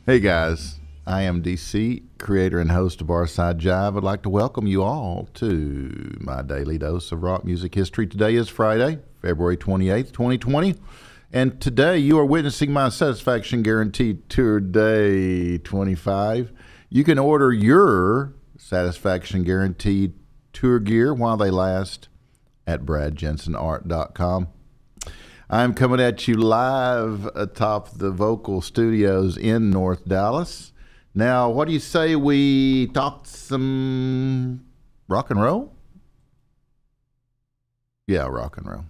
Hey guys, I am DC, creator and host of Barside Jive. I'd like to welcome you all to my daily dose of rock music history. Today is Friday, February 28th, 2020, and today you are witnessing my Satisfaction Guaranteed Tour Day 25. You can order your Satisfaction Guaranteed tour gear while they last at bradjensenart.com. I'm coming at you live atop the Vocal Studios in North Dallas. Now, what do you say we talk some rock and roll? Yeah, rock and roll.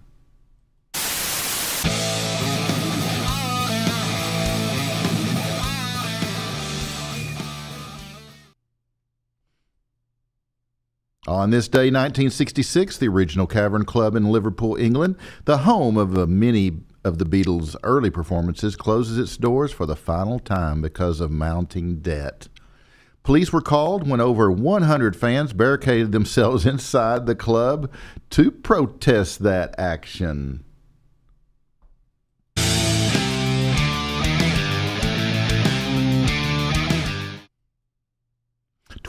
On this day, 1966, the original Cavern Club in Liverpool, England, the home of many of the Beatles' early performances, closes its doors for the final time because of mounting debt. Police were called when over 100 fans barricaded themselves inside the club to protest that action.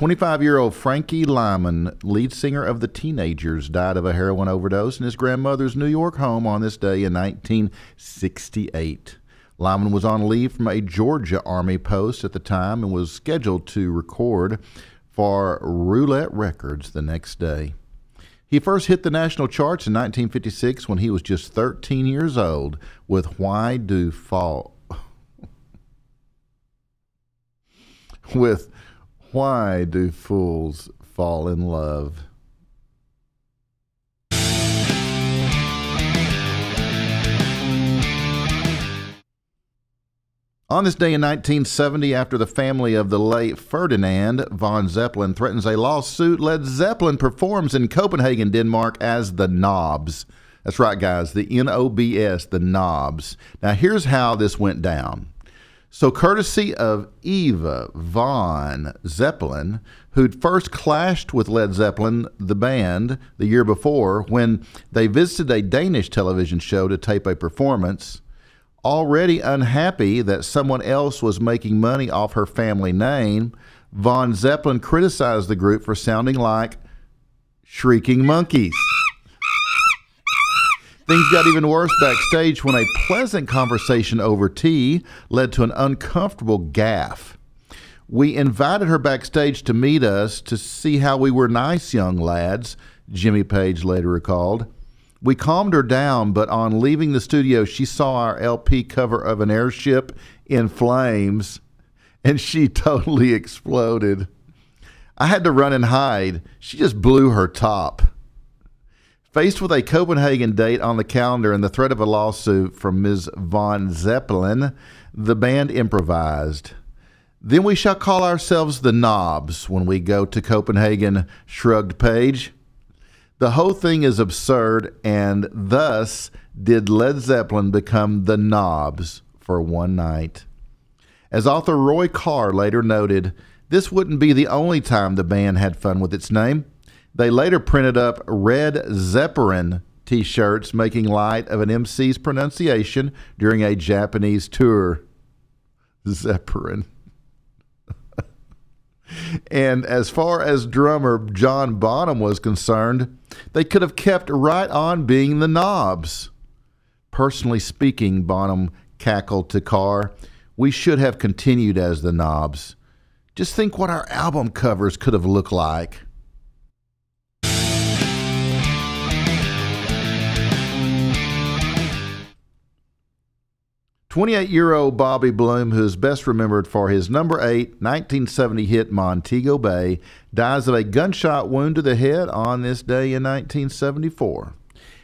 25-year-old Frankie Lyman, lead singer of the Teenagers, died of a heroin overdose in his grandmother's New York home on this day in 1968. Lyman was on leave from a Georgia Army post at the time and was scheduled to record for Roulette Records the next day. He first hit the national charts in 1956 when he was just 13 years old with Why Do Fall... with Why Do Fools Fall in Love? On this day in 1970, after the family of the late Ferdinand von Zeppelin threatens a lawsuit, Led Zeppelin performs in Copenhagen, Denmark as the Nobs. That's right, guys, the N-O-B-S, the Nobs. Now, here's how this went down. So courtesy of Eva von Zeppelin, who'd first clashed with Led Zeppelin, the band, the year before, when they visited a Danish television show to tape a performance, already unhappy that someone else was making money off her family name, von Zeppelin criticized the group for sounding like shrieking monkeys. Things got even worse backstage when a pleasant conversation over tea led to an uncomfortable gaffe. We invited her backstage to meet us to see how we were nice young lads, Jimmy Page later recalled. We calmed her down, but on leaving the studio, she saw our LP cover of an airship in flames, and she totally exploded. I had to run and hide. She just blew her top. Faced with a Copenhagen date on the calendar and the threat of a lawsuit from Ms. von Zeppelin, the band improvised. Then we shall call ourselves the Nobs when we go to Copenhagen, shrugged Page. The whole thing is absurd, and thus did Led Zeppelin become the Nobs for one night. As author Roy Carr later noted, this wouldn't be the only time the band had fun with its name. They later printed up Red Zeppelin t-shirts making light of an MC's pronunciation during a Japanese tour. Zeppelin. And as far as drummer John Bonham was concerned, they could have kept right on being the Nobs. Personally speaking, Bonham cackled to Carr, we should have continued as the Nobs. Just think what our album covers could have looked like. 28-year-old Bobby Bloom, who is best remembered for his number 8 1970 hit Montego Bay, dies of a gunshot wound to the head on this day in 1974.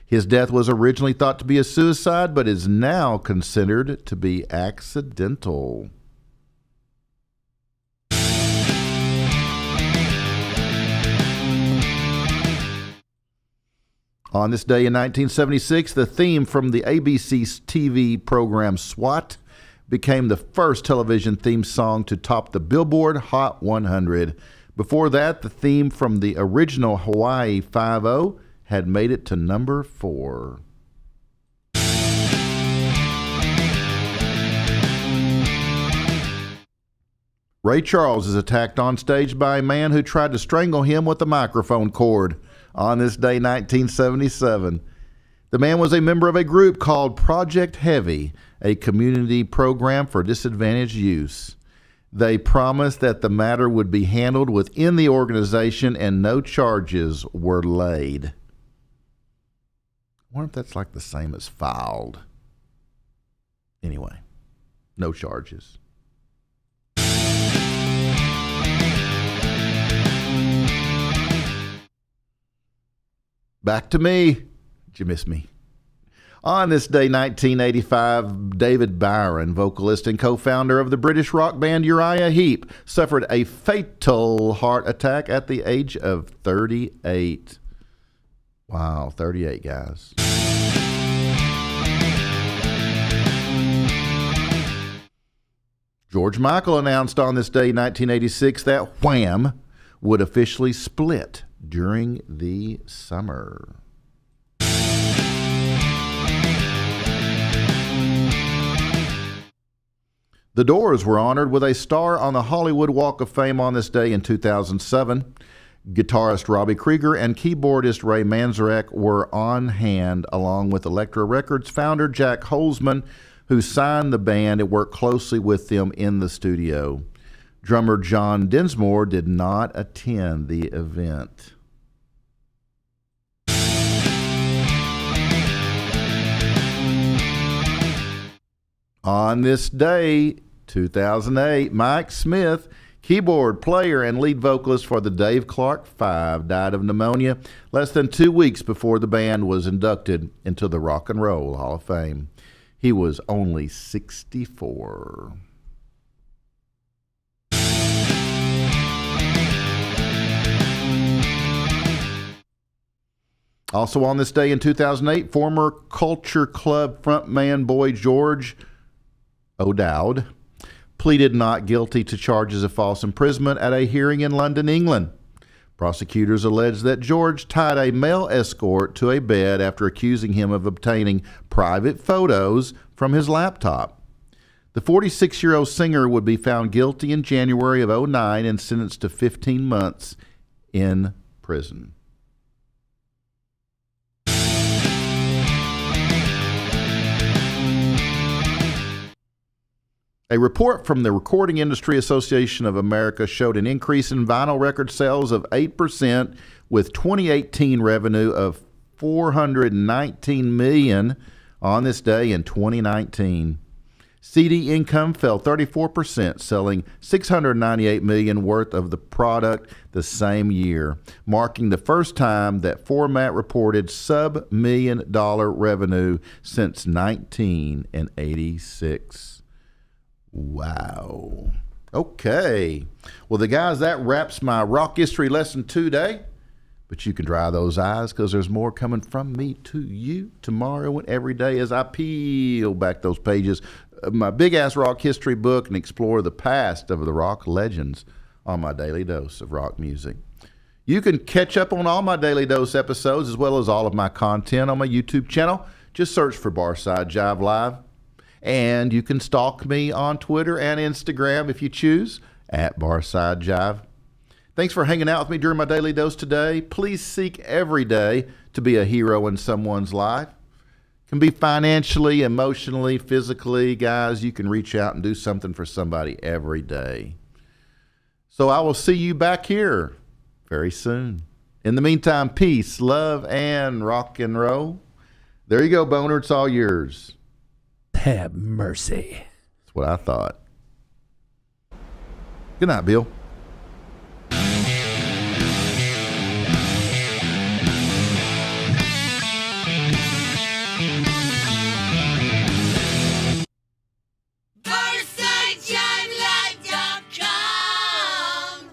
His death was originally thought to be a suicide, but is now considered to be accidental. On this day in 1976, the theme from the ABC TV program SWAT became the first television theme song to top the Billboard Hot 100. Before that, the theme from the original Hawaii Five-0 had made it to number 4. Ray Charles is attacked on stage by a man who tried to strangle him with a microphone cord on this day, 1977. The man was a member of a group called Project Heavy, a community program for disadvantaged youths. They promised that the matter would be handled within the organization and no charges were laid. I wonder if that's like the same as filed. Anyway, no charges. Back to me. Did you miss me? On this day, 1985, David Byron, vocalist and co-founder of the British rock band Uriah Heep, suffered a fatal heart attack at the age of 38. Wow, 38, guys. George Michael announced on this day, 1986, that Wham! Would officially split during the summer. The Doors were honored with a star on the Hollywood Walk of Fame on this day in 2007. Guitarist Robbie Krieger and keyboardist Ray Manzarek were on hand, along with Elektra Records founder Jack Holzman, who signed the band and worked closely with them in the studio. Drummer John Densmore did not attend the event. On this day, 2008, Mike Smith, keyboard player and lead vocalist for the Dave Clark Five, died of pneumonia less than 2 weeks before the band was inducted into the Rock and Roll Hall of Fame. He was only 64. Also on this day in 2008, former Culture Club frontman Boy George O'Dowd pleaded not guilty to charges of false imprisonment at a hearing in London, England. Prosecutors alleged that George tied a male escort to a bed after accusing him of obtaining private photos from his laptop. The 46-year-old singer would be found guilty in January of 2009 and sentenced to 15 months in prison. A report from the Recording Industry Association of America showed an increase in vinyl record sales of 8%, with 2018 revenue of $419 million on this day in 2019. CD income fell 34%, selling $698 million worth of the product the same year, marking the first time that format reported sub-$1 million revenue since 1986. Wow. Okay. Well, the guys, that wraps my rock history lesson today. But you can dry those eyes, because there's more coming from me to you tomorrow and every day as I peel back those pages of my big-ass rock history book and explore the past of the rock legends on my Daily Dose of Rock Music. You can catch up on all my Daily Dose episodes as well as all of my content on my YouTube channel. Just search for Barside Jive Live. And you can stalk me on Twitter and Instagram if you choose, at Barside Jive. Thanks for hanging out with me during my Daily Dose today. Please seek every day to be a hero in someone's life. It can be financially, emotionally, physically. Guys, you can reach out and do something for somebody every day. So I will see you back here very soon. In the meantime, peace, love, and rock and roll. There you go, Boner. It's all yours. Have mercy. That's what I thought. Good night, Bill. BarsideJiveLive.com.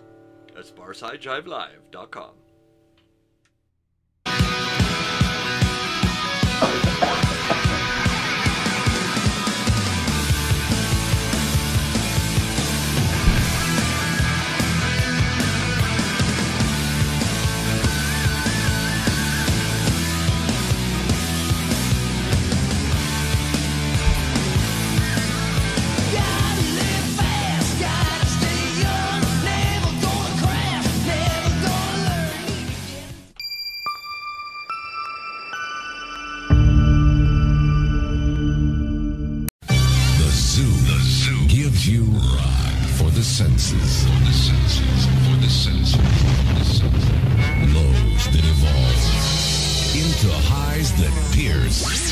That's BarsideJiveLive.com. Gotta live fast, gotta stay young. senses. For the senses. Lows that evolve into highs that pierce.